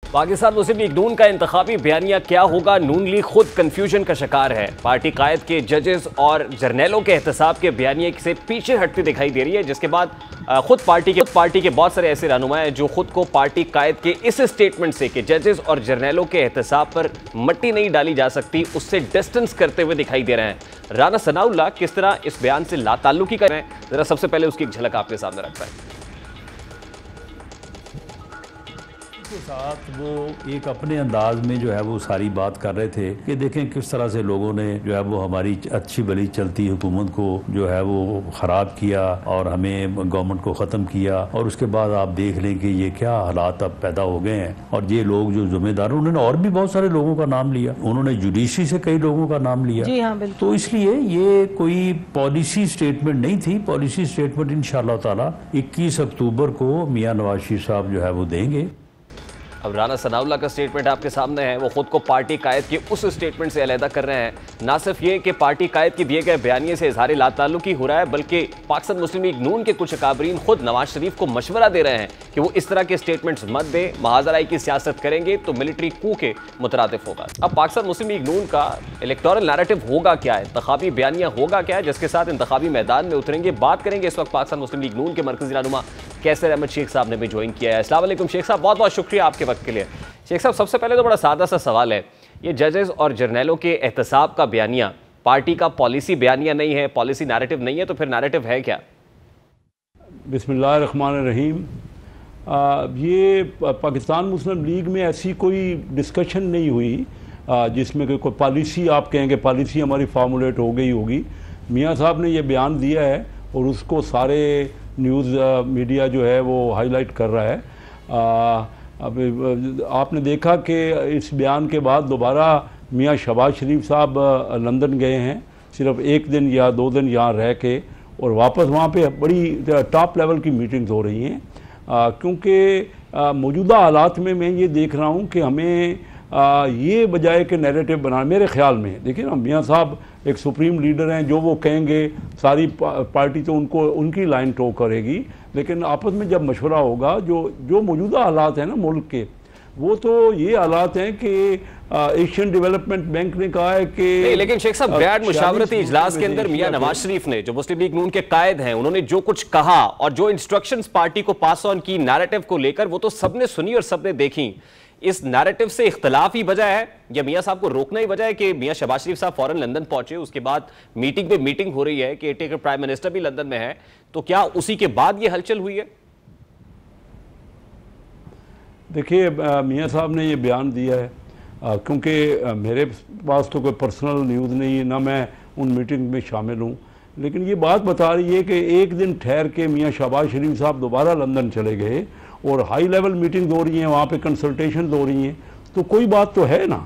पाकिस्तान मुस्लिम league नून का इंतखाबी बयानिया क्या होगा, नून लीग खुद कंफ्यूजन का शिकार है। पार्टी कायद के जजेस और जर्नैलों के एहतसाब के बयानिए से पीछे हटती दिखाई दे रही है, जिसके बाद खुद पार्टी के बहुत सारे ऐसे रहनुमा हैं जो खुद को पार्टी कायद के इस स्टेटमेंट से कि जजेस और जर्नैलों के एहतसाब पर मट्टी नहीं डाली जा सकती, उससे डिस्टेंस करते हुए दिखाई दे रहे हैं। राना सनाउल्लाह किस तरह इस बयान से लाताल्लुकी कर रहे हैं, जरा सबसे पहले उसकी एक झलक आपके सामने रखता है। के साथ वो एक अपने अंदाज में जो है वो सारी बात कर रहे थे कि देखें किस तरह से लोगों ने जो है वो हमारी अच्छी भली चलती हुकूमत को जो है वो ख़राब किया और हमें गवर्नमेंट को ख़त्म किया, और उसके बाद आप देख लें कि ये क्या हालात अब पैदा हो गए हैं। और ये लोग जो जिम्मेदार, उन्होंने और भी बहुत सारे लोगों का नाम लिया, उन्होंने जुडिशरी से कई लोगों का नाम लिया। जी हाँ, बिल्कुल। तो इसलिए ये कोई पॉलिसी स्टेटमेंट नहीं थी। पॉलिसी स्टेटमेंट इंशाअल्लाह ताला 21 अक्टूबर को मियां नवाज शरीफ साहब जो है वो देंगे। अब राना सनाउल्लाह का स्टेटमेंट आपके सामने है। वो खुद को पार्टी कायद के उस स्टेटमेंट से अलहदा कर रहे हैं। ना सिर्फ ये कि पार्टी कायद के दिए गए बयानिए से इजहार लाताल्लुकी हो रहा है, बल्कि पाकिस्तान मुस्लिम लीग नून के कुछ अकाबरीन खुद नवाज शरीफ को मशवरा दे रहे हैं कि वो इस तरह के स्टेटमेंट्स मत दें, महाजराई की सियासत करेंगे तो मिलिट्री कू के मुतरादिफ होगा। अब पाकिस्तान मुस्लिम लीग नून का इलेक्टोरल नैरेटिव होगा क्या है, इंतखाबी बयानिया होगा क्या है, जिसके साथ इंतखाबी मैदान में उतरेंगे। बात करेंगे इस वक्त पाकिस्तान मुस्लिम लीग नून के मरकजी रहनुमा कैसर अहमद शेख साहब ने भी ज्वाइन किया है। अस्सलाम वालेकुम शेख साहब, बहुत बहुत शुक्रिया आपके वक्त के लिए। शेख साहब, सबसे पहले तो बड़ा सादा सा सवाल है, ये जजेस और जर्नैलों के एहतसाब का बयानिया पार्टी का पॉलिसी बयानिया नहीं है, पॉलिसी नैरेटिव नहीं है, तो फिर नैरेटिव है क्या? बिस्मिल्लाहिर्रहमानिर्रहीम। ये पाकिस्तान मुस्लिम लीग में ऐसी कोई डिस्कशन नहीं हुई जिसमें कोई पॉलिसी आप कहेंगे पॉलिसी हमारी फार्मूलेट हो गई होगी। मियाँ साहब ने ये बयान दिया है और उसको सारे न्यूज़ मीडिया जो है वो हाईलाइट कर रहा है। अब आपने देखा कि इस बयान के बाद दोबारा मियाँ शहबाज शरीफ साहब लंदन गए हैं, सिर्फ एक दिन या 2 दिन यहाँ रह के, और वापस वहाँ पे बड़ी टॉप लेवल की मीटिंग्स हो रही हैं। क्योंकि मौजूदा हालात में मैं ये देख रहा हूँ कि हमें ये बजाय के नैरेटिव बना, मेरे ख्याल में देखिए ना, मियाँ साहब एक सुप्रीम लीडर हैं, जो वो कहेंगे सारी पार्टी तो उनकी लाइन टो करेगी, लेकिन आपस में जब मशवरा होगा, जो मौजूदा हालात हैं ना मुल्क के, वो तो ये हालात हैं कि एशियन डेवलपमेंट बैंक ने कहा है कि लेकिन शेख साहब, गैर मुशावरती इजलास के अंदर मियां नवाज शरीफ ने, जो मुस्लिम लीग नून के कायद हैं, उन्होंने जो कुछ कहा और जो इंस्ट्रक्शंस पार्टी को पास ऑन की नैरेटिव को लेकर, वो तो सबने सुनी और सबने देखी। इस नैरेटिव से इख्तलाफ ही वजह है या मियां साहब को रोकना ही वजह है कि मियां शहबाज शरीफ साहब फौरन लंदन पहुंचे, उसके बाद मीटिंग पे मीटिंग हो रही है, केयरटेकर प्राइम मिनिस्टर भी लंदन में है, तो क्या उसी के बाद ये हलचल हुई है? देखिए, मियां साहब ने ये बयान दिया है क्योंकि मेरे पास तो कोई पर्सनल न्यूज़ नहीं है, ना मैं उन मीटिंग में शामिल हूँ, लेकिन ये बात बता रही है कि एक दिन ठहर के मियां शहबाज शरीफ साहब दोबारा लंदन चले गए और हाई लेवल मीटिंग हो रही हैं, वहाँ पे कंसल्टेशन हो रही हैं, तो कोई बात तो है ना।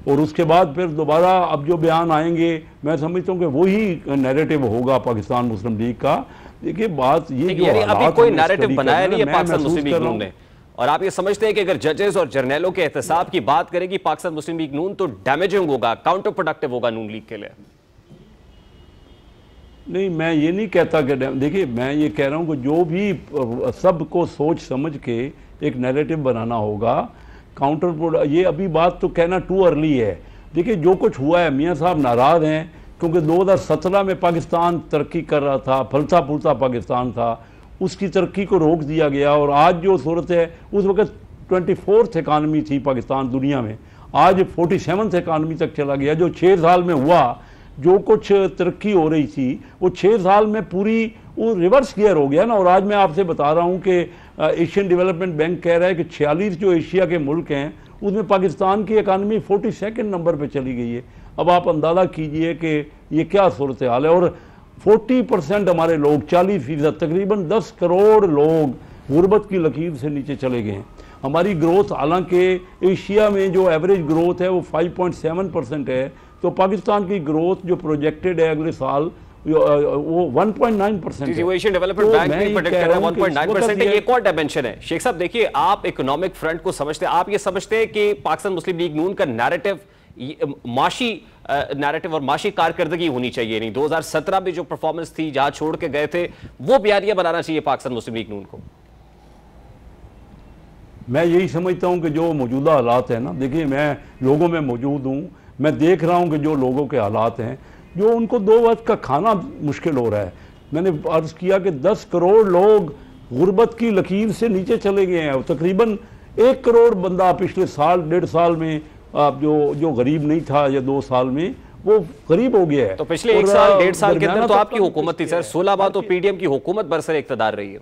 और उसके बाद फिर दोबारा अब जो बयान आएंगे, मैं समझता हूँ कि वही नैरेटिव होगा पाकिस्तान मुस्लिम लीग का। देखिए बात ये जो अभी कोई नैरेटिव बनाया नहीं है पाकिस्तान मुस्लिम लीग नून ने, और आप ये समझते हैं कि अगर जजेस और जर्नैलों के एहतसाब की बात करेगी पाकिस्तान मुस्लिम लीग नून, तो डैमेजिंग होगा, काउंटर प्रोडक्टिव होगा नून लीग के लिए? नहीं, मैं ये नहीं कहता कि, देखिए मैं ये कह रहा हूँ कि जो भी सबको सोच समझ के एक नैरेटिव बनाना होगा, काउंटर ये अभी बात तो कहना टू अर्ली है। देखिए जो कुछ हुआ है, मियाँ साहब नाराज़ हैं क्योंकि 2017 में पाकिस्तान तरक्की कर रहा था, फलता फूलता पाकिस्तान था, उसकी तरक्की को रोक दिया गया, और आज जो सूरत है, उस वक्त 24th इकानमी थी पाकिस्तान दुनिया में, आज 47th इकानमी तक चला गया। जो 6 साल में हुआ, जो कुछ तरक्की हो रही थी, वो 6 साल में पूरी वो रिवर्स गियर हो गया ना। और आज मैं आपसे बता रहा हूँ कि एशियन डेवलपमेंट बैंक कह रहा है कि 46 जो एशिया के मुल्क हैं, उसमें पाकिस्तान की इकानमी 42nd नंबर पे चली गई है। अब आप अंदाज़ा कीजिए कि ये क्या सूरत हाल है। और 40% हमारे लोग, 40%, तकरीबन 10 करोड़ लोग गुर्बत की लकीर से नीचे चले गए हैं। हमारी ग्रोथ, हालांकि एशिया में जो एवरेज ग्रोथ है वो 5.7% है, तो पाकिस्तान की ग्रोथ जो प्रोजेक्टेड है अगले साल वो 1.9% है। एशियन डेवलपमेंट बैंक भी प्रेडिक्ट कर रहा है 1.9%। एक और डायमेंशन है शेख साहब, देखिए आप इकोनॉमिक फ्रंट को समझते हैं, आप ये समझते हैं कि पाकिस्तान मुस्लिम लीग नून का नैरेटिव माशी नैरेटिव और माशी कारकर्दगी होनी चाहिए, नहीं 2017 में जो परफॉर्मेंस थी, जहां छोड़ के गए थे, वो बयानिया बनाना चाहिए पाकिस्तान मुस्लिम लीग नून को? मैं यही समझता हूं कि जो मौजूदा हालात हैं ना, देखिए मैं लोगों में मौजूद हूं, मैं देख रहा हूं कि जो लोगों के हालात हैं, जो उनको 2 वक्त का खाना मुश्किल हो रहा है। मैंने अर्ज़ किया कि 10 करोड़ लोग गुर्बत की लकीर से नीचे चले गए हैं। तकरीबन 1 करोड़ बंदा पिछले साल 1.5 साल में जो गरीब नहीं था या 2 साल में वो गरीब हो गया है। तो पिछले 1 साल 1.5 साल के अंदर तो आपकी हुकूमत थी सर, 16 बार तो पीडीएम की हुकूमत बरसर इक़्तिदार रही है।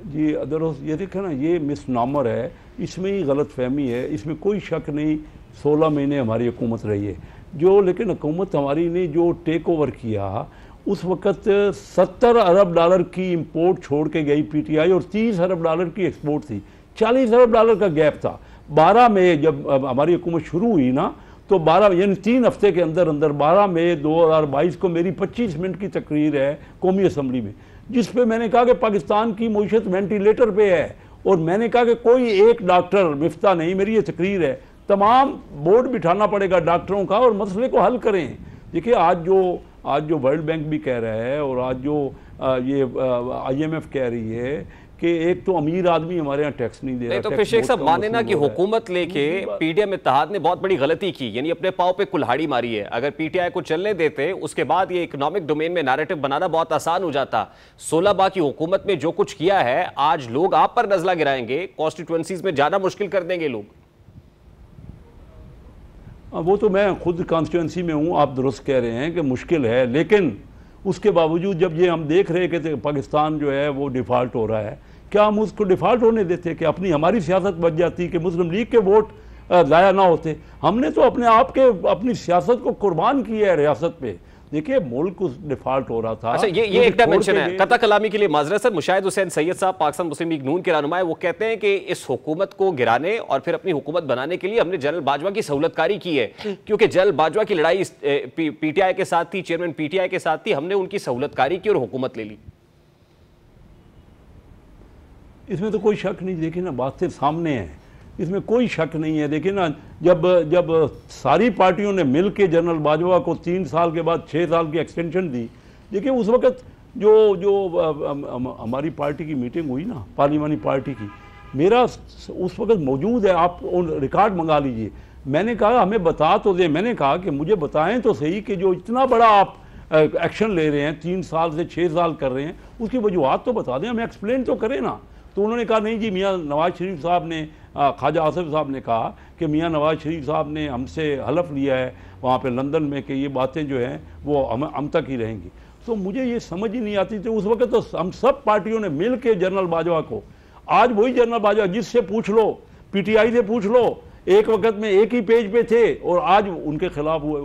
जी अदर ये देखें ना, ये मिसनामर है, इसमें ही गलत फहमी है, इसमें कोई शक नहीं। 16 महीने हमारी हुकूमत रही है जो, लेकिन हुकूमत हमारी ने जो टेक ओवर किया उस वक़्त 70 अरब डॉलर की इंपोर्ट छोड़ के गई पीटीआई और 30 अरब डॉलर की एक्सपोर्ट थी। 40 अरब डॉलर का गैप था। 12 मई जब हमारी हुकूमत शुरू हुई ना, तो 12 यानी 3 हफ्ते के अंदर अंदर 12 मई 2022 को मेरी 25 मिनट की तकरीर है कौमी असम्बली में, जिस पे मैंने कहा कि पाकिस्तान की मईशत वेंटिलेटर पे है। और मैंने कहा कि कोई एक डॉक्टर मिफ्ता नहीं, मेरी ये तकरीर है, तमाम बोर्ड बिठाना पड़ेगा डॉक्टरों का और मसले को हल करें। देखिए आज जो वर्ल्ड बैंक भी कह रहा है और आज जो ये IMF कह रही है कि एक तो अमीर आदमी हमारे यहाँ टैक्स नहीं दे रहा। तो फिर शेख साहब माने ना कि हुकूमत लेके पीडीएम इत्तेहाद ने बहुत बड़ी गलती की, यानी अपने पाँव पे कुल्हाड़ी मारी है। अगर पीटीआई को चलने देते उसके बाद ये इकोनॉमिक डोमेन में नैरेटिव बनाना बहुत आसान हो जाता। 16 बार की हुकूमत में जो कुछ किया है, आज लोग आप पर नजला गिराएंगे, कॉन्स्टिट्यूएंसीज में जाना मुश्किल कर देंगे लोग। वो तो मैं खुद कॉन्स्टिट्यूंसी में हूँ, आप दुरुस्त कह रहे हैं कि मुश्किल है, लेकिन उसके बावजूद जब ये हम देख रहे कि पाकिस्तान जो है वो डिफ़ॉल्ट हो रहा है, क्या हम उसको डिफ़ॉल्ट होने देते कि हमारी सियासत बच जाती कि मुस्लिम लीग के वोट ज़ाया ना होते? हमने तो अपनी सियासत को कुर्बान किया है रियासत पे। देखिए मुल्क उस डिफॉल्ट हो रहा था। अच्छा, ये एक डायमेंशन है। कता कलामी के लिए माजरत सर, मुशाहिद हुसैन सैयद साहब पाकिस्तान मुस्लिम लीग नून के रहनुमा, वो कहते हैं कि इस हुकूमत को गिराने और फिर अपनी हुकूमत बनाने के लिए हमने जनरल बाजवा की सहूलतकारी की है, क्योंकि जनरल बाजवा की लड़ाई पीटीआई के साथ थी, चेयरमैन पीटीआई के साथ थी, हमने उनकी सहूलतकारी की और हुकूमत ले ली। इसमें तो कोई शक नहीं। देखिए ना, बातें सामने हैं, इसमें कोई शक नहीं है। देखिए ना, जब सारी पार्टियों ने मिल के जनरल बाजवा को 3 साल के बाद 6 साल की एक्सटेंशन दी, देखिए उस वक़्त जो हमारी पार्टी की मीटिंग हुई ना, पार्लिमानी पार्टी की, मेरा उस वक़्त मौजूद है, आप रिकॉर्ड मंगा लीजिए। मैंने कहा हमें बता तो दें, मैंने कहा कि मुझे बताएं तो सही कि जो इतना बड़ा आप एक्शन ले रहे हैं, 3 साल से 6 साल कर रहे हैं, उसकी वजूहत तो बता दें, हमें एक्सप्लेन तो करें ना। तो उन्होंने कहा नहीं जी, मियाँ नवाज शरीफ साहब ने, ख्वाजा आसिफ साहब ने कहा कि मियाँ नवाज शरीफ साहब ने हमसे हलफ लिया है वहाँ पे लंदन में कि ये बातें जो हैं वो हम तक ही रहेंगी। तो मुझे ये समझ ही नहीं आती थी उस वक्त। तो हम सब पार्टियों ने मिल के जनरल बाजवा को, आज वही जनरल बाजवा जिससे पूछ लो, पीटीआई से पूछ लो, एक वक्त में एक ही पेज पे थे और आज उनके खिलाफ हुए।